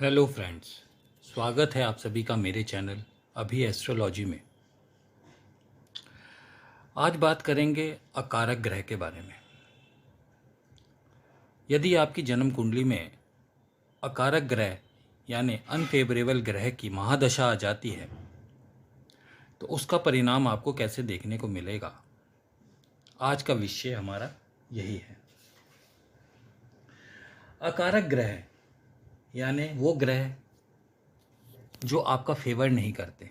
Hello friends, स्वागत है आप सभी का मेरे चैनल अभी एस्ट्रोलॉजी में। आज बात करेंगे अकारक ग्रह के बारे में। यदि आपकी जन्म कुंडली में अकारक ग्रह यानी अनफेवरेबल ग्रह की महादशा आ जाती है तो उसका परिणाम आपको कैसे देखने को मिलेगा, आज का विषय हमारा यही है। अकारक ग्रह यानी वो ग्रह जो आपका फेवर नहीं करते।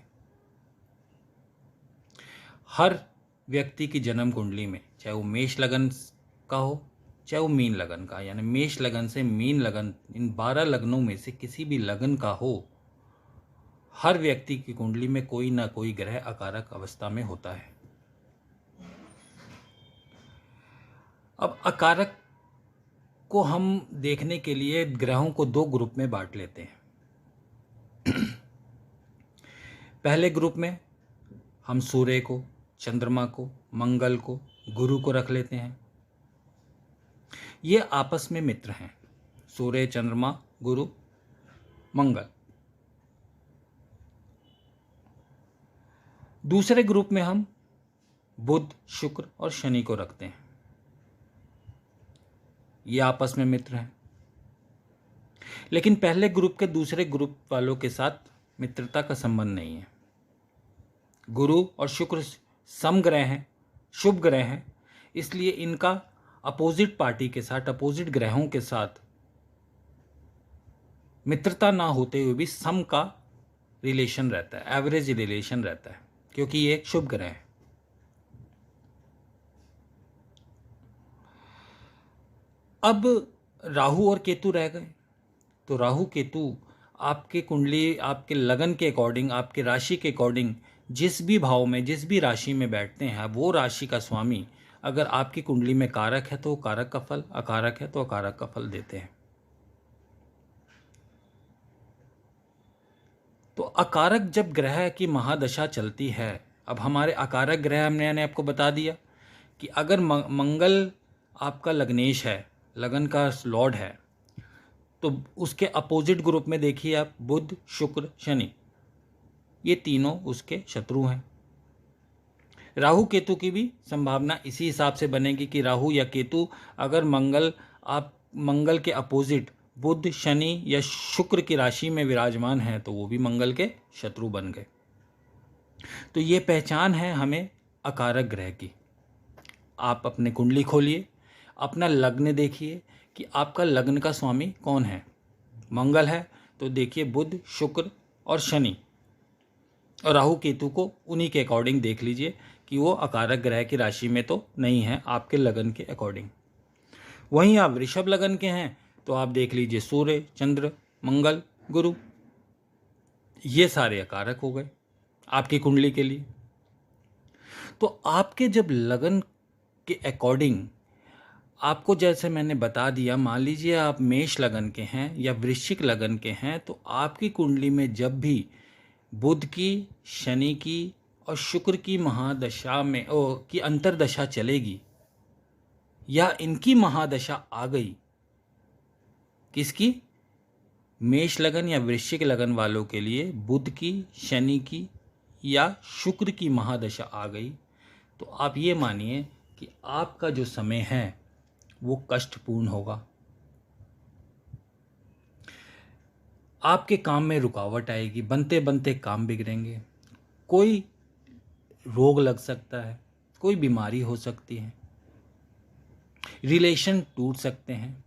हर व्यक्ति की जन्म कुंडली में, चाहे वो मेष लगन का हो चाहे वो मीन लगन का, यानी मेष लगन से मीन लगन, इन 12 लग्नों में से किसी भी लगन का हो, हर व्यक्ति की कुंडली में कोई ना कोई ग्रह अकारक अवस्था में होता है। अब अकारक को हम देखने के लिए ग्रहों को दो ग्रुप में बांट लेते हैं। पहले ग्रुप में हम सूर्य को, चंद्रमा को, मंगल को, गुरु को रख लेते हैं। ये आपस में मित्र हैं, सूर्य, चंद्रमा, गुरु, मंगल। दूसरे ग्रुप में हम बुध, शुक्र और शनि को रखते हैं। ये आपस में मित्र हैं, लेकिन पहले ग्रुप के दूसरे ग्रुप वालों के साथ मित्रता का संबंध नहीं है। गुरु और शुक्र समग्रह हैं, शुभ ग्रह हैं, इसलिए इनका अपोजिट पार्टी के साथ, अपोजिट ग्रहों के साथ मित्रता ना होते हुए भी सम का रिलेशन रहता है, एवरेज रिलेशन रहता है, क्योंकि ये एक शुभ ग्रह है। अब राहु और केतु रह गए, तो राहु केतु आपके कुंडली, आपके लगन के अकॉर्डिंग, आपके राशि के अकॉर्डिंग जिस भी भाव में, जिस भी राशि में बैठते हैं, वो राशि का स्वामी अगर आपकी कुंडली में कारक है तो कारक का फल, अकारक है तो अकारक का फल देते हैं। तो अकारक जब ग्रह की महादशा चलती है, अब हमारे अकारक ग्रह हमने आपको बता दिया कि अगर मंगल आपका लग्नेश है, लगन का लॉर्ड है, तो उसके अपोजिट ग्रुप में देखिए आप बुध, शुक्र, शनि, ये तीनों उसके शत्रु हैं। राहु केतु की भी संभावना इसी हिसाब से बनेगी कि राहु या केतु अगर मंगल के अपोजिट बुध, शनि या शुक्र की राशि में विराजमान है तो वो भी मंगल के शत्रु बन गए। तो ये पहचान है हमें अकारक ग्रह की। आप अपने कुंडली खोलिए, अपना लग्न देखिए कि आपका लग्न का स्वामी कौन है। मंगल है तो देखिए बुध, शुक्र और शनि, और राहु केतु को उन्हीं के अकॉर्डिंग देख लीजिए कि वो अकारक ग्रह की राशि में तो नहीं है, आपके लगन के अकॉर्डिंग। वहीं आप वृषभ लगन के हैं तो आप देख लीजिए सूर्य, चंद्र, मंगल, गुरु, ये सारे अकारक हो गए आपकी कुंडली के लिए। तो आपके जब लगन के अकॉर्डिंग आपको, जैसे मैंने बता दिया, मान लीजिए आप मेष लगन के हैं या वृश्चिक लगन के हैं, तो आपकी कुंडली में जब भी बुध की, शनि की और शुक्र की महादशा में की अंतरदशा चलेगी या इनकी महादशा आ गई, किसकी, मेष लगन या वृश्चिक लगन वालों के लिए बुध की, शनि की या शुक्र की महादशा आ गई, तो आप ये मानिए कि आपका जो समय है वो कष्टपूर्ण होगा। आपके काम में रुकावट आएगी, बनते बनते काम बिगड़ेंगे, कोई रोग लग सकता है, कोई बीमारी हो सकती है, रिलेशन टूट सकते हैं।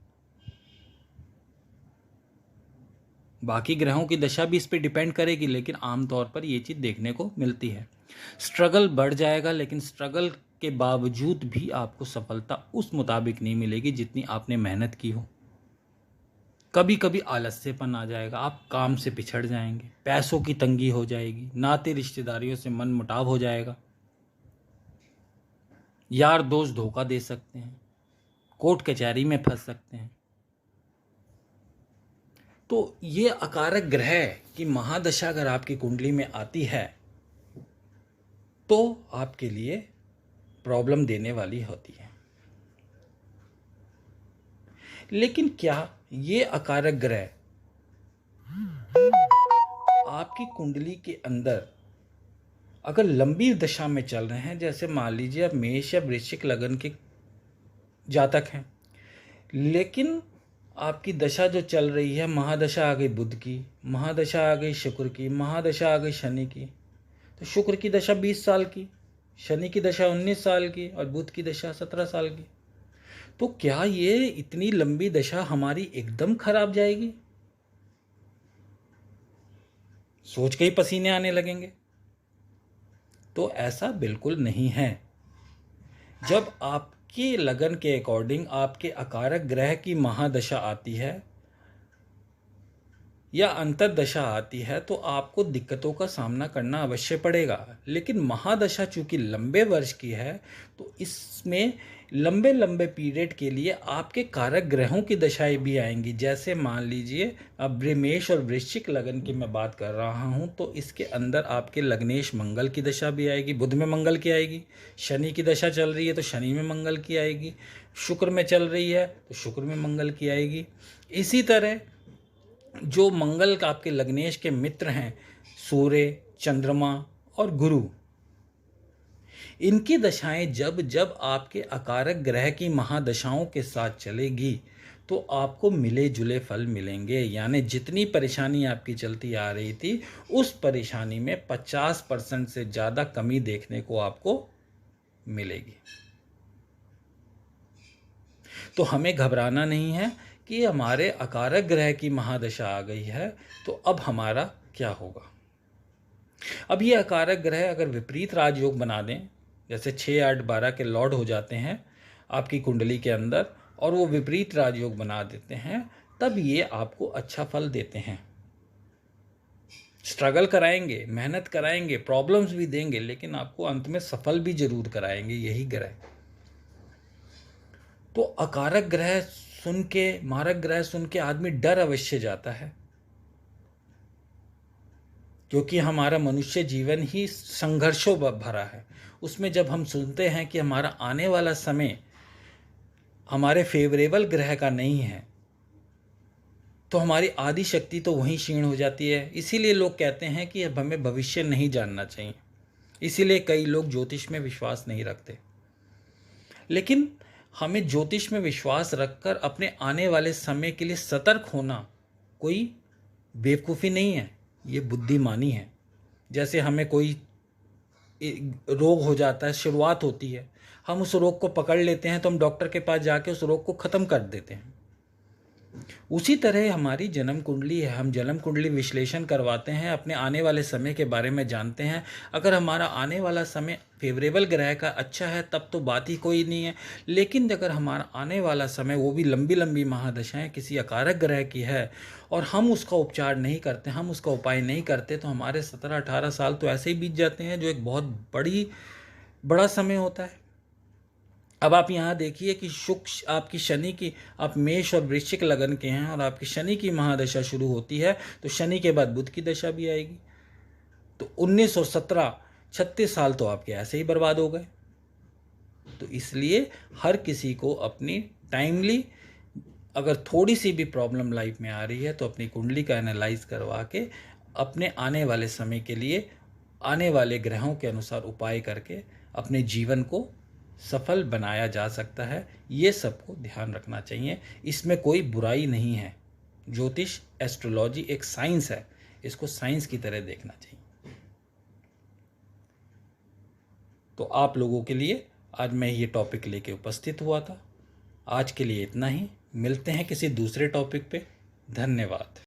बाकी ग्रहों की दशा भी इस पर डिपेंड करेगी, लेकिन आमतौर पर ये चीज़ देखने को मिलती है। स्ट्रगल बढ़ जाएगा, लेकिन स्ट्रगल के बावजूद भी आपको सफलता उस मुताबिक नहीं मिलेगी जितनी आपने मेहनत की हो। कभी कभी आलस्यपन आ जाएगा, आप काम से पिछड़ जाएंगे, पैसों की तंगी हो जाएगी, नाते रिश्तेदारियों से मन मुटाव हो जाएगा, यार दोस्त धोखा दे सकते हैं, कोर्ट कचहरी में फंस सकते हैं। तो ये अकारक ग्रह की महादशा अगर आपकी कुंडली में आती है तो आपके लिए प्रॉब्लम देने वाली होती है। लेकिन क्या ये अकारक ग्रह आपकी कुंडली के अंदर अगर लंबी दशा में चल रहे हैं, जैसे मान लीजिए आप मेष या वृश्चिक लगन के जातक हैं, लेकिन आपकी दशा जो चल रही है, महादशा आ गई बुध की, महादशा आ गई शुक्र की, महादशा आ गई शनि की, तो शुक्र की दशा 20 साल की, शनि की दशा 19 साल की और बुध की दशा 17 साल की, तो क्या ये इतनी लंबी दशा हमारी एकदम खराब जाएगी? सोच के ही पसीने आने लगेंगे। तो ऐसा बिल्कुल नहीं है। जब आपकी लगन के अकॉर्डिंग आपके अकारक ग्रह की महादशा आती है या अंतर्दशा आती है तो आपको दिक्कतों का सामना करना अवश्य पड़ेगा। लेकिन महादशा चूंकि लंबे वर्ष की है तो इसमें लंबे लंबे पीरियड के लिए आपके कारक ग्रहों की दशाएं भी आएंगी। जैसे मान लीजिए अब मेष और वृश्चिक लगन की मैं बात कर रहा हूं तो इसके अंदर आपके लग्नेश मंगल की दशा भी आएगी, बुध में मंगल की आएगी, शनि की दशा चल रही है तो शनि में मंगल की आएगी, शुक्र में चल रही है तो शुक्र में मंगल की आएगी। इसी तरह जो मंगल का आपके लग्नेश के मित्र हैं, सूर्य, चंद्रमा और गुरु, इनकी दशाएं जब जब आपके अकारक ग्रह की महादशाओं के साथ चलेगी तो आपको मिले जुले फल मिलेंगे। यानी जितनी परेशानी आपकी चलती आ रही थी उस परेशानी में 50% से ज़्यादा कमी देखने को आपको मिलेगी। तो हमें घबराना नहीं है कि हमारे अकारक ग्रह की महादशा आ गई है तो अब हमारा क्या होगा। अब ये अकारक ग्रह अगर विपरीत राजयोग बना दें, जैसे 6, 8, 12 के लॉर्ड हो जाते हैं आपकी कुंडली के अंदर और वो विपरीत राजयोग बना देते हैं, तब ये आपको अच्छा फल देते हैं। स्ट्रगल कराएंगे, मेहनत कराएंगे, प्रॉब्लम्स भी देंगे, लेकिन आपको अंत में सफल भी जरूर कराएंगे यही ग्रह। तो अकारक ग्रह सुन के, मारक ग्रह सुन के आदमी डर अवश्य जाता है, क्योंकि हमारा मनुष्य जीवन ही संघर्षों भरा है। उसमें जब हम सुनते हैं कि हमारा आने वाला समय हमारे फेवरेबल ग्रह का नहीं है तो हमारी आदि शक्ति तो वहीं क्षीण हो जाती है। इसीलिए लोग कहते हैं कि अब हमें भविष्य नहीं जानना चाहिए। इसीलिए कई लोग ज्योतिष में विश्वास नहीं रखते। लेकिन हमें ज्योतिष में विश्वास रखकर अपने आने वाले समय के लिए सतर्क होना कोई बेवकूफ़ी नहीं है, ये बुद्धिमानी है। जैसे हमें कोई रोग हो जाता है, शुरुआत होती है, हम उस रोग को पकड़ लेते हैं तो हम डॉक्टर के पास जाके उस रोग को ख़त्म कर देते हैं। उसी तरह हमारी जन्म कुंडली है, हम जन्म कुंडली विश्लेषण करवाते हैं, अपने आने वाले समय के बारे में जानते हैं। अगर हमारा आने वाला समय फेवरेबल ग्रह का अच्छा है तब तो बात ही कोई नहीं है। लेकिन अगर हमारा आने वाला समय, वो भी लंबी लंबी महादशाएं किसी अकारक ग्रह की है और हम उसका उपचार नहीं करते, हम उसका उपाय नहीं करते, तो हमारे 17-18 साल तो ऐसे ही बीत जाते हैं, जो एक बहुत बड़ा समय होता है। अब आप यहाँ देखिए कि शुक्र आपकी शनि की, आप मेष और वृश्चिक लगन के हैं और आपकी शनि की महादशा शुरू होती है तो शनि के बाद बुध की दशा भी आएगी। तो 19 और 17, 36 साल तो आपके ऐसे ही बर्बाद हो गए। तो इसलिए हर किसी को अपनी टाइमली, अगर थोड़ी सी भी प्रॉब्लम लाइफ में आ रही है तो अपनी कुंडली का एनालाइज करवा के अपने आने वाले समय के लिए आने वाले ग्रहों के अनुसार उपाय करके अपने जीवन को सफल बनाया जा सकता है। ये सबको ध्यान रखना चाहिए, इसमें कोई बुराई नहीं है। ज्योतिष, एस्ट्रोलॉजी एक साइंस है, इसको साइंस की तरह देखना चाहिए। तो आप लोगों के लिए आज मैं ये टॉपिक लेके उपस्थित हुआ था। आज के लिए इतना ही, मिलते हैं किसी दूसरे टॉपिक पे। धन्यवाद।